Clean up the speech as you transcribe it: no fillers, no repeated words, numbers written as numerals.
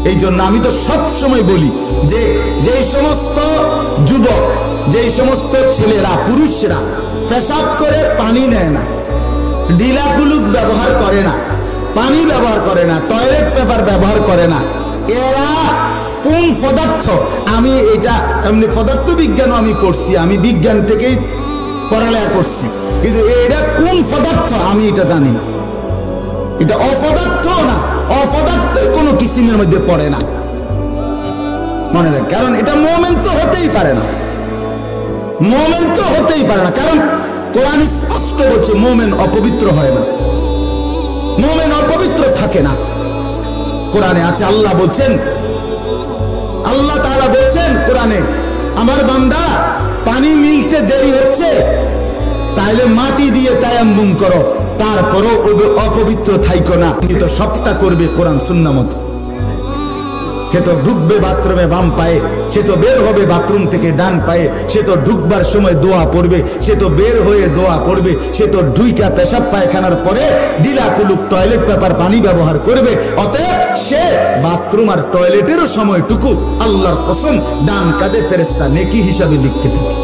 এই জন্য আমি তো সব সময় বলি যে যেই সমস্ত যুবক, যেই সমস্ত ছেলেরা, পুরুষরা পেশাব করে পানি নেয় না, ঢিলাকুলুক ব্যবহার করে না, পানি ব্যবহার করে না, টয়লেট পেপার ব্যবহার করে না, এরা কোন পদার্থ? আমি এটা এমনি পদার্থ বিজ্ঞানও আমি পড়ছি, আমি বিজ্ঞান থেকেই পড়ালেখা করছি, কিন্তু এটা কোন পদার্থ আমি এটা জানি না। এটা অপদার্থ না, অপদার্থের কোনো কিসিমের মধ্যে পড়ে না, মনে রাখ। কারণ এটা মুমিন তো হতেই পারে না, মুমিন তো হতেই পারে না। কারণ কোরআন স্পষ্ট বলছে মুমিন অপবিত্র হয় না, মুমিন অপবিত্র থাকে না। কোরআনে আছে, আল্লাহ বলছেন, আল্লাহ তাআলা বলছেন কোরআনে, আমার বান্দা পানি মিলতে দেরি হচ্ছে, তাইলে মাটি দিয়ে তায়াম্মুম করো, তারপরও অপবিত্র থাইকো না। তুমি তো সবটা করবে কোরআন সুন্নাহ মত। সে তো ঢুকবে বাথরুমে বাম পায়ে, সে তো বের হবে বাথরুম থেকে ডান পায়ে, সে তো ঢুকবার সময় দোয়া পড়বে, সে তো বের হয়ে দোয়া পড়বে, সে তো ঢুইকা পেশাব পায়খানার পরে ঢিলা কুলুক টয়লেট পেপার পানি ব্যবহার করবে। অতএব সে বাথরুম আর টয়লেটেরও সময়টুকু আল্লাহর কসম ডান কাঁধে ফেরেশতা নেকি হিসাবে লিখতে থাকে।